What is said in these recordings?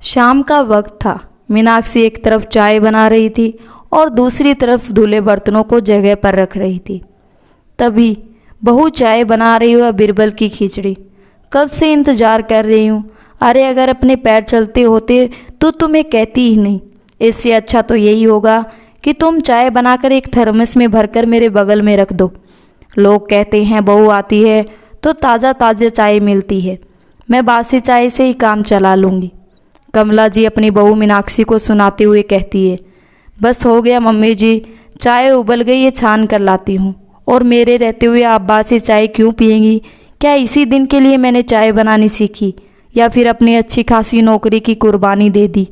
शाम का वक्त था। मीनाक्षी एक तरफ चाय बना रही थी और दूसरी तरफ धुले बर्तनों को जगह पर रख रही थी। तभी बहू चाय बना रही हो बिरबल की खिचड़ी। कब से इंतज़ार कर रही हूँ। अरे अगर अपने पैर चलते होते तो तुम्हें कहती ही नहीं। इससे अच्छा तो यही होगा कि तुम चाय बनाकर एक थर्मस में भरकर मेरे बगल में रख दो। लोग कहते हैं बहू आती है तो ताज़ा ताज़ा चाय मिलती है। मैं बासी चाय से ही काम चला लूँगी। कमला जी अपनी बहू मीनाक्षी को सुनाते हुए कहती है, बस हो गया मम्मी जी, चाय उबल गई है, छान कर लाती हूँ। और मेरे रहते हुए आप बासी चाय क्यों पिएंगी? क्या इसी दिन के लिए मैंने चाय बनानी सीखी या फिर अपनी अच्छी खासी नौकरी की कुर्बानी दे दी?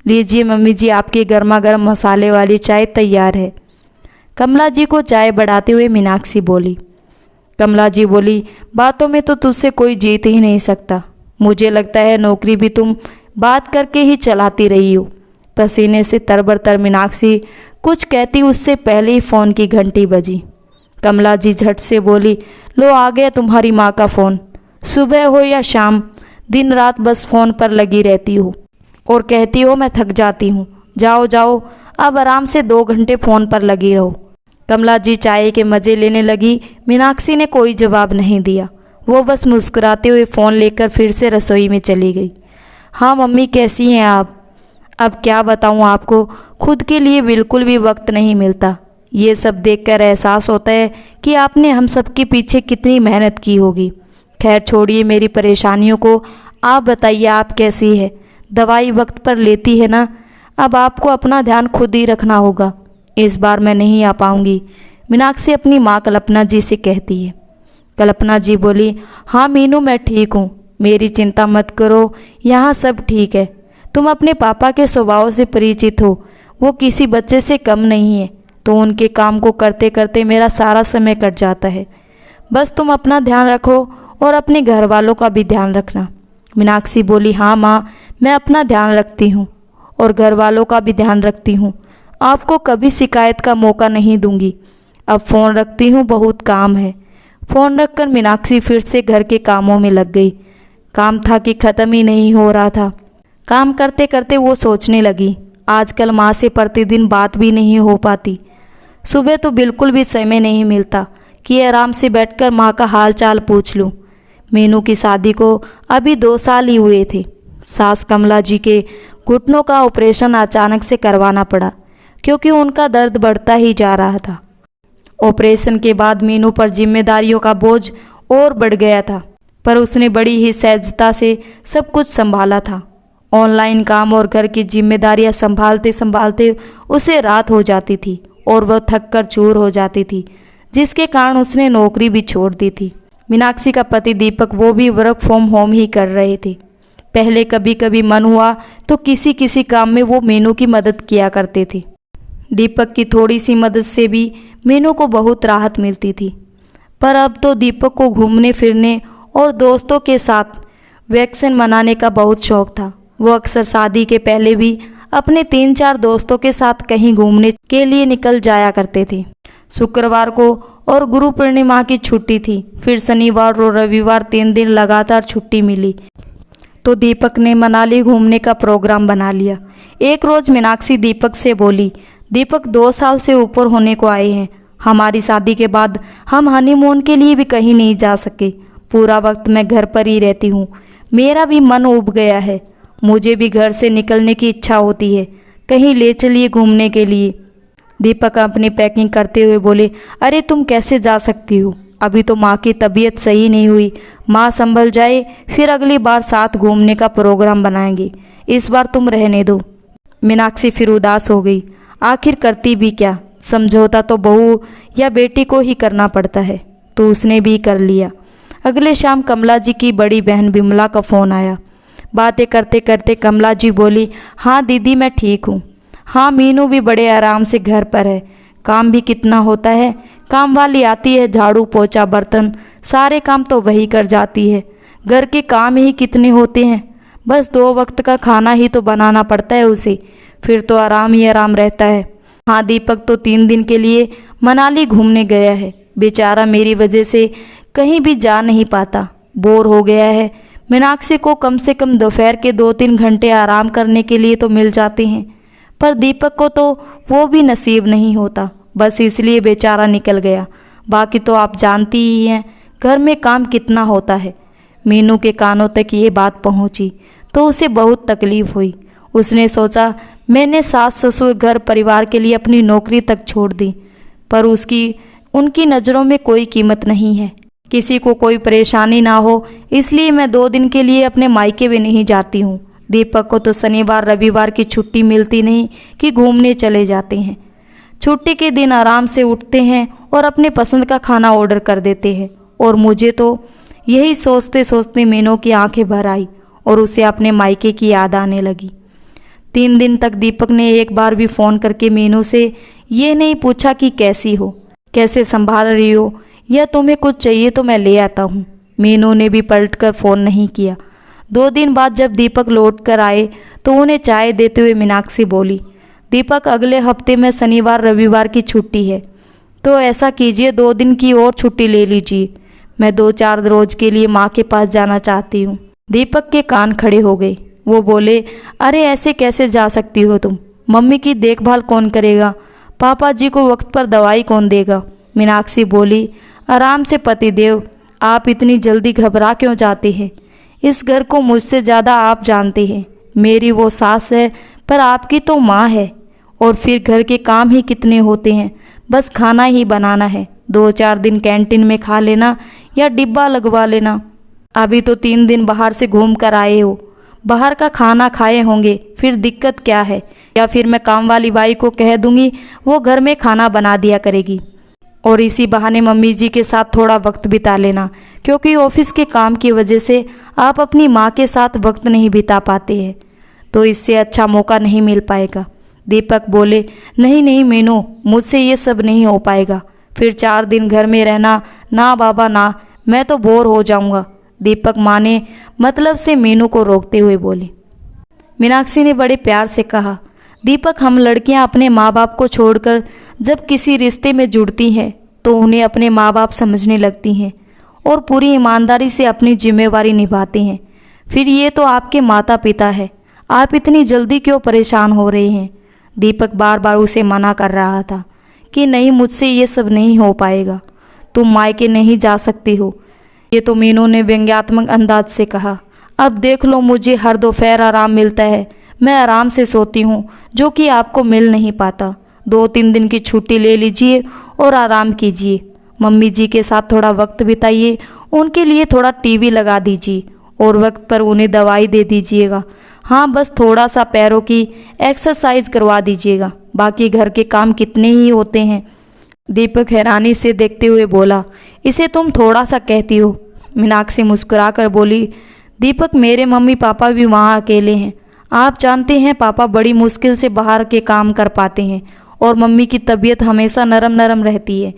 लीजिए मम्मी जी, आपकी गर्मा गर्म मसाले वाली चाय तैयार है। कमला जी को चाय बढ़ाते हुए मीनाक्षी बोली। कमला जी बोली, बातों में तो तुझसे कोई जीत ही नहीं सकता। मुझे लगता है नौकरी भी तुम बात करके ही चलाती रही हो। पसीने से तरबतर मीनाक्षी कुछ कहती उससे पहले ही फ़ोन की घंटी बजी। कमला जी झट से बोली, लो आ गया तुम्हारी माँ का फ़ोन। सुबह हो या शाम, दिन रात बस फ़ोन पर लगी रहती हो और कहती हो मैं थक जाती हूँ। जाओ जाओ, अब आराम से 2 घंटे फ़ोन पर लगी रहो। कमला जी चाय के मज़े लेने लगी। मीनाक्षी ने कोई जवाब नहीं दिया। वो बस मुस्कुराते हुए फ़ोन लेकर फिर से रसोई में चली गई। हाँ मम्मी, कैसी हैं आप? अब क्या बताऊँ आपको, खुद के लिए बिल्कुल भी वक्त नहीं मिलता। ये सब देखकर एहसास होता है कि आपने हम सबके पीछे कितनी मेहनत की होगी। खैर छोड़िए मेरी परेशानियों को, आप बताइए आप कैसी है? दवाई वक्त पर लेती है ना? अब आपको अपना ध्यान खुद ही रखना होगा। इस बार मैं नहीं आ पाऊँगी, मीनाक्षी अपनी माँ कल्पना जी से कहती है। कल्पना जी बोली, हाँ मीनू, मैं ठीक हूँ, मेरी चिंता मत करो, यहाँ सब ठीक है। तुम अपने पापा के स्वभाव से परिचित हो, वो किसी बच्चे से कम नहीं है, तो उनके काम को करते करते मेरा सारा समय कट जाता है। बस तुम अपना ध्यान रखो और अपने घर वालों का भी ध्यान रखना। मीनाक्षी बोली, हाँ माँ, मैं अपना ध्यान रखती हूँ और घर वालों का भी ध्यान रखती हूँ। आपको कभी शिकायत का मौका नहीं दूंगी। अब फ़ोन रखती हूँ, बहुत काम है। फ़ोन रखकर मीनाक्षी फिर से घर के कामों में लग गई। काम था कि ख़त्म ही नहीं हो रहा था। काम करते करते वो सोचने लगी, आजकल माँ से प्रतिदिन बात भी नहीं हो पाती। सुबह तो बिल्कुल भी समय नहीं मिलता कि आराम से बैठकर माँ का हाल चाल पूछ लूँ। मीनू की शादी को अभी 2 साल ही हुए थे। सास कमला जी के घुटनों का ऑपरेशन अचानक से करवाना पड़ा क्योंकि उनका दर्द बढ़ता ही जा रहा था। ऑपरेशन के बाद मीनू पर जिम्मेदारियों का बोझ और बढ़ गया था, पर उसने बड़ी ही सहजता से सब कुछ संभाला था। ऑनलाइन काम और घर की जिम्मेदारियां संभालते संभालते उसे रात हो जाती थी और वह थक कर चूर हो जाती थी, जिसके कारण उसने नौकरी भी छोड़ दी थी। मीनाक्षी का पति दीपक, वो भी वर्क फ्रॉम होम ही कर रहे थे। पहले कभी कभी मन हुआ तो किसी किसी काम में वो मीनू की मदद किया करते थे। दीपक की थोड़ी सी मदद से भी मीनू को बहुत राहत मिलती थी। पर अब तो दीपक को घूमने फिरने और दोस्तों के साथ वैकेशन मनाने का बहुत शौक था। वो अक्सर शादी के पहले भी अपने 3-4 दोस्तों के साथ कहीं घूमने के लिए निकल जाया करते थे। शुक्रवार को और गुरु पूर्णिमा की छुट्टी थी, फिर शनिवार और रविवार 3 दिन लगातार छुट्टी मिली तो दीपक ने मनाली घूमने का प्रोग्राम बना लिया। एक रोज़ मीनाक्षी दीपक से बोली, दीपक 2 साल से ऊपर होने को आए हैं। हमारी शादी के बाद हम हनीमून के लिए भी कहीं नहीं जा सके। पूरा वक्त मैं घर पर ही रहती हूँ। मेरा भी मन उब गया है। मुझे भी घर से निकलने की इच्छा होती है। कहीं ले चलिए घूमने के लिए। दीपक अपनी पैकिंग करते हुए बोले, अरे तुम कैसे जा सकती हो? अभी तो माँ की तबीयत सही नहीं हुई। माँ संभल जाए फिर अगली बार साथ घूमने का प्रोग्राम बनाएंगे। इस बार तुम रहने दो। मीनाक्षी फिर उदास हो गई। आखिर करती भी क्या? समझौता तो बहू या बेटी को ही करना पड़ता है, तो उसने भी कर लिया। अगले शाम कमला जी की बड़ी बहन बिमला का फ़ोन आया। बातें करते करते कमला जी बोली, हाँ दीदी, मैं ठीक हूँ। हाँ, मीनू भी बड़े आराम से घर पर है। काम भी कितना होता है। काम वाली आती है, झाड़ू पोछा बर्तन सारे काम तो वही कर जाती है। घर के काम ही कितने होते हैं। बस 2 वक्त का खाना ही तो बनाना पड़ता है उसे, फिर तो आराम ही आराम रहता है। हाँ, दीपक तो 3 दिन के लिए मनाली घूमने गया है। बेचारा मेरी वजह से कहीं भी जा नहीं पाता, बोर हो गया है। मीनाक्षी को कम से कम दोपहर के 2-3 घंटे आराम करने के लिए तो मिल जाते हैं, पर दीपक को तो वो भी नसीब नहीं होता। बस इसलिए बेचारा निकल गया। बाकी तो आप जानती ही हैं घर में काम कितना होता है। मीनू के कानों तक ये बात पहुंची तो उसे बहुत तकलीफ हुई। उसने सोचा मैंने सास ससुर घर परिवार के लिए अपनी नौकरी तक छोड़ दी, पर उनकी नज़रों में कोई कीमत नहीं है। किसी को कोई परेशानी ना हो इसलिए मैं 2 दिन के लिए अपने मायके भी नहीं जाती हूँ। दीपक को तो शनिवार रविवार की छुट्टी मिलती नहीं कि घूमने चले जाते हैं। छुट्टी के दिन आराम से उठते हैं और अपने पसंद का खाना ऑर्डर कर देते हैं। और मुझे तो यही सोचते सोचते मीनू की आंखें भर आई और उसे अपने मायके की याद आने लगी। 3 दिन तक दीपक ने एक बार भी फ़ोन करके मीनू से ये नहीं पूछा कि कैसी हो, कैसे संभाल रही हो, या तुम्हें कुछ चाहिए तो मैं ले आता हूँ। मीनू ने भी पलट कर फ़ोन नहीं किया। 2 दिन बाद जब दीपक लौट कर आए तो उन्हें चाय देते हुए मीनाक्षी बोली, दीपक अगले हफ्ते में शनिवार रविवार की छुट्टी है, तो ऐसा कीजिए 2 दिन की और छुट्टी ले लीजिए। मैं 2-4 रोज के लिए माँ के पास जाना चाहती हूँ। दीपक के कान खड़े हो गए। वो बोले, अरे ऐसे कैसे जा सकती हो तुम? मम्मी की देखभाल कौन करेगा? पापा जी को वक्त पर दवाई कौन देगा? मीनाक्षी बोली, आराम से पतिदेव, आप इतनी जल्दी घबरा क्यों जाते हैं? इस घर को मुझसे ज़्यादा आप जानते हैं। मेरी वो सास है पर आपकी तो माँ है। और फिर घर के काम ही कितने होते हैं, बस खाना ही बनाना है। 2-4 दिन कैंटीन में खा लेना या डिब्बा लगवा लेना। अभी तो 3 दिन बाहर से घूम कर आए हो, बाहर का खाना खाए होंगे, फिर दिक्कत क्या है? या फिर मैं काम वाली बाई को कह दूंगी, वो घर में खाना बना दिया करेगी। और इसी बहाने मम्मी जी के साथ थोड़ा वक्त बिता लेना, क्योंकि ऑफिस के काम की वजह से आप अपनी माँ के साथ वक्त नहीं बिता पाते हैं, तो इससे अच्छा मौका नहीं मिल पाएगा। दीपक बोले, नहीं नहीं मीनू, मुझसे ये सब नहीं हो पाएगा। फिर 4 दिन घर में रहना, ना बाबा ना, मैं तो बोर हो जाऊंगा। दीपक माने मतलब से मीनू को रोकते हुए बोली। मीनाक्षी ने बड़े प्यार से कहा, दीपक हम लड़कियां अपने माँ बाप को छोड़कर जब किसी रिश्ते में जुड़ती हैं तो उन्हें अपने माँ बाप समझने लगती हैं और पूरी ईमानदारी से अपनी जिम्मेवारी निभाते हैं। फिर ये तो आपके माता पिता है, आप इतनी जल्दी क्यों परेशान हो रहे हैं? दीपक बार बार उसे मना कर रहा था कि नहीं, मुझसे ये सब नहीं हो पाएगा, तुम मायके नहीं जा सकती हो। ये तो मीनू ने व्यंग्यात्मक अंदाज से कहा। अब देख लो, मुझे हर दोपहर आराम मिलता है, मैं आराम से सोती हूँ, जो कि आपको मिल नहीं पाता। 2-3 दिन की छुट्टी ले लीजिए और आराम कीजिए। मम्मी जी के साथ थोड़ा वक्त बिताइए, उनके लिए थोड़ा टीवी लगा दीजिए और वक्त पर उन्हें दवाई दे दीजिएगा। हाँ, बस थोड़ा सा पैरों की एक्सरसाइज करवा दीजिएगा, बाकी घर के काम कितने ही होते हैं। दीपक हैरानी से देखते हुए बोला, इसे तुम थोड़ा सा कहती हो? मीनाक्षी मुस्कुरा कर बोली, दीपक मेरे मम्मी पापा भी वहाँ अकेले हैं। आप जानते हैं पापा बड़ी मुश्किल से बाहर के काम कर पाते हैं और मम्मी की तबीयत हमेशा नरम नरम रहती है।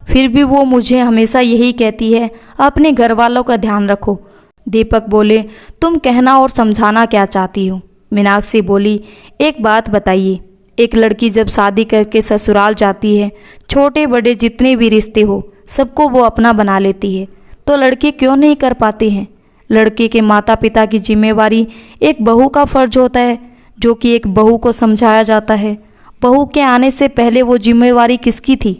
फिर भी वो मुझे हमेशा यही कहती है, अपने घर वालों का ध्यान रखो। दीपक बोले, तुम कहना और समझाना क्या चाहती हो? मीनाक्षी बोली, एक बात बताइए, एक लड़की जब शादी करके ससुराल जाती है, छोटे बड़े जितने भी रिश्ते हो सबको वो अपना बना लेती है, तो लड़के क्यों नहीं कर पाते हैं? लड़के के माता पिता की जिम्मेवारी एक बहू का फर्ज होता है, जो कि एक बहू को समझाया जाता है। बहू के आने से पहले वो जिम्मेवारी किसकी थी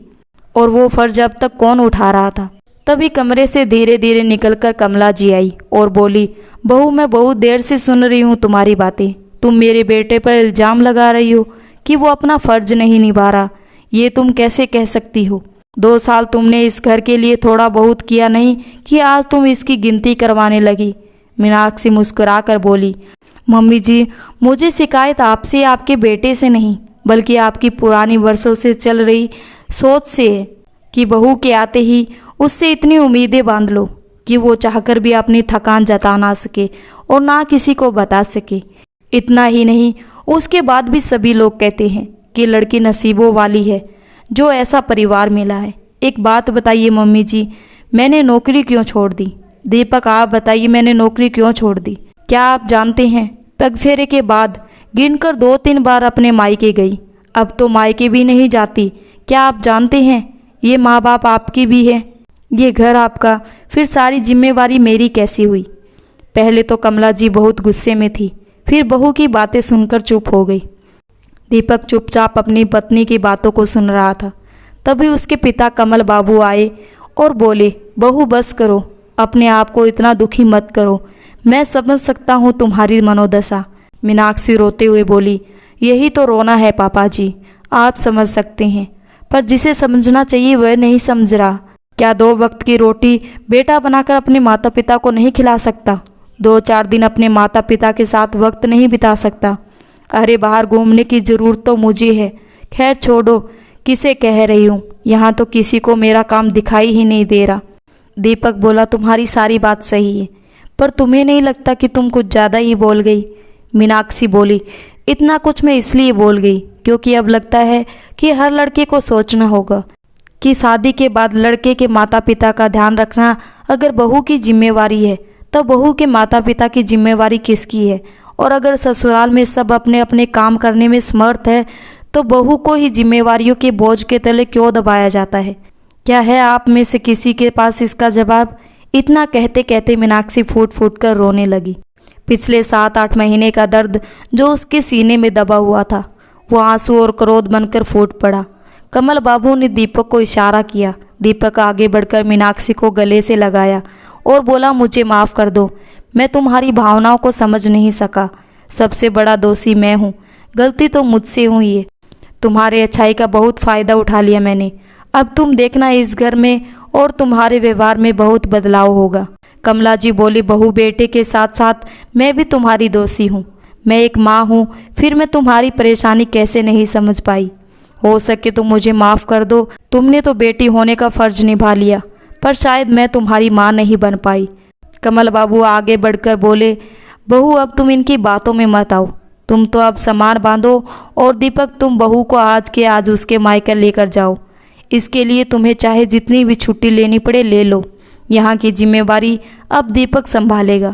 और वो फर्ज अब तक कौन उठा रहा था? तभी कमरे से धीरे धीरे निकलकर कमला जी आई और बोली, बहू मैं बहुत देर से सुन रही हूँ तुम्हारी बातें। तुम मेरे बेटे पर इल्ज़ाम लगा रही हो कि वो अपना फर्ज नहीं निभा रहा। ये तुम कैसे कह सकती हो? 2 साल तुमने इस घर के लिए थोड़ा बहुत किया नहीं कि आज तुम इसकी गिनती करवाने लगी। मीनाक्षी मुस्कुरा कर बोली, मम्मी जी, मुझे शिकायत आपसे आपके बेटे से नहीं, बल्कि आपकी पुरानी वर्षों से चल रही सोच से है कि बहू के आते ही उससे इतनी उम्मीदें बांध लो कि वो चाहकर भी अपनी थकान जता ना सके और ना किसी को बता सके। इतना ही नहीं, उसके बाद भी सभी लोग कहते हैं कि लड़की नसीबों वाली है जो ऐसा परिवार मिला है। एक बात बताइए मम्मी जी, मैंने नौकरी क्यों छोड़ दी? दीपक आप बताइए, मैंने नौकरी क्यों छोड़ दी? क्या आप जानते हैं, पगफेरे के बाद गिनकर 2-3 बार अपने मायके गई, अब तो मायके भी नहीं जाती। क्या आप जानते हैं, ये माँ बाप आपकी भी है, ये घर आपका, फिर सारी जिम्मेवारी मेरी कैसी हुई? पहले तो कमला जी बहुत गुस्से में थी, फिर बहू की बातें सुनकर चुप हो गई। दीपक चुपचाप अपनी पत्नी की बातों को सुन रहा था। तभी उसके पिता कमल बाबू आए और बोले, बहू बस करो, अपने आप को इतना दुखी मत करो, मैं समझ सकता हूँ तुम्हारी मनोदशा। मीनाक्षी रोते हुए बोली, यही तो रोना है पापा जी, आप समझ सकते हैं, पर जिसे समझना चाहिए वह नहीं समझ रहा। क्या 2 वक्त की रोटी बेटा बनाकर अपने माता पिता को नहीं खिला सकता? 2-4 दिन अपने माता पिता के साथ वक्त नहीं बिता सकता? अरे बाहर घूमने की ज़रूरत तो मुझे है। खैर छोड़ो, किसे कह रही हूँ, यहाँ तो किसी को मेरा काम दिखाई ही नहीं दे रहा। दीपक बोला, तुम्हारी सारी बात सही है, पर तुम्हें नहीं लगता कि तुम कुछ ज़्यादा ही बोल गई? मीनाक्षी बोली, इतना कुछ मैं इसलिए बोल गई क्योंकि अब लगता है कि हर लड़के को सोचना होगा कि शादी के बाद लड़के के माता पिता का ध्यान रखना अगर बहू की जिम्मेवारी है, तो बहू के माता पिता की जिम्मेवारी किसकी है? और अगर ससुराल में सब अपने अपने काम करने में समर्थ है, तो बहू को ही जिम्मेवारियों के बोझ के तले क्यों दबाया जाता है? क्या है आप में से किसी के पास इसका जवाब? इतना कहते कहते मीनाक्षी फूट फूट कर रोने लगी। पिछले 7-8 महीने का दर्द जो उसके सीने में दबा हुआ था, वो आंसू और क्रोध बनकर फूट पड़ा। कमल बाबू ने दीपक को इशारा किया। दीपक आगे बढ़कर मीनाक्षी को गले से लगाया और बोला, मुझे माफ़ कर दो, मैं तुम्हारी भावनाओं को समझ नहीं सका। सबसे बड़ा दोषी मैं हूँ, गलती तो मुझसे हुई है। तुम्हारे अच्छाई का बहुत फ़ायदा उठा लिया मैंने। अब तुम देखना, इस घर में और तुम्हारे व्यवहार में बहुत बदलाव होगा। कमला जी बोली, बहू बेटे के साथ साथ मैं भी तुम्हारी दोषी हूँ। मैं एक माँ हूँ, फिर मैं तुम्हारी परेशानी कैसे नहीं समझ पाई? हो सके तो मुझे माफ़ कर दो। तुमने तो बेटी होने का फ़र्ज निभा लिया, पर शायद मैं तुम्हारी माँ नहीं बन पाई। कमल बाबू आगे बढ़कर बोले, बहू अब तुम इनकी बातों में मत आओ, तुम तो अब सामान बांधो और दीपक तुम बहू को आज के आज उसके मायके लेकर जाओ। इसके लिए तुम्हें चाहे जितनी भी छुट्टी लेनी पड़े ले लो। यहाँ की जिम्मेवारी अब दीपक संभालेगा।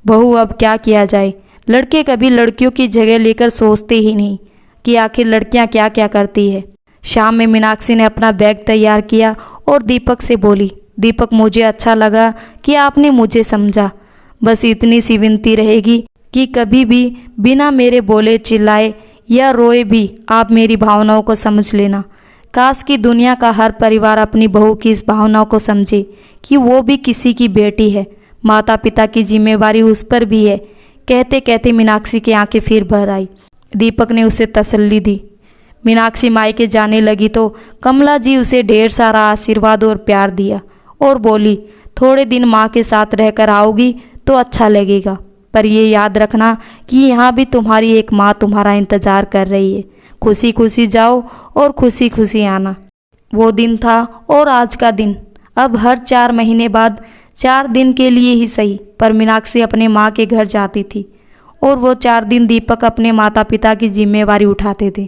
बहू अब क्या किया जाए? लड़के कभी लड़कियों की जगह लेकर सोचते ही नहीं कि आखिर लड़कियाँ क्या क्या करती है। शाम में मीनाक्षी ने अपना बैग तैयार किया और दीपक से बोली, दीपक मुझे अच्छा लगा कि आपने मुझे समझा। बस इतनी सी विनती रहेगी कि कभी भी बिना मेरे बोले चिल्लाए या रोए भी आप मेरी भावनाओं को समझ लेना। काश कि दुनिया का हर परिवार अपनी बहू की इस भावनाओं को समझे कि वो भी किसी की बेटी है, माता पिता की जिम्मेवारी उस पर भी है। कहते कहते मीनाक्षी की आंखें फिर भर आई। दीपक ने उसे तसल्ली दी। मीनाक्षी मायके जाने लगी तो कमला जी उसे ढेर सारा आशीर्वाद और प्यार दिया और बोली, थोड़े दिन माँ के साथ रहकर आओगी तो अच्छा लगेगा, पर ये याद रखना कि यहाँ भी तुम्हारी एक माँ तुम्हारा इंतज़ार कर रही है। खुशी खुशी जाओ और खुशी खुशी आना। वो दिन था और आज का दिन अब हर 4 महीने बाद 4 दिन के लिए ही सही, पर मीनाक्षी अपने माँ के घर जाती थी और वो 4 दिन दीपक अपने माता पिता की जिम्मेवारी उठाते थे।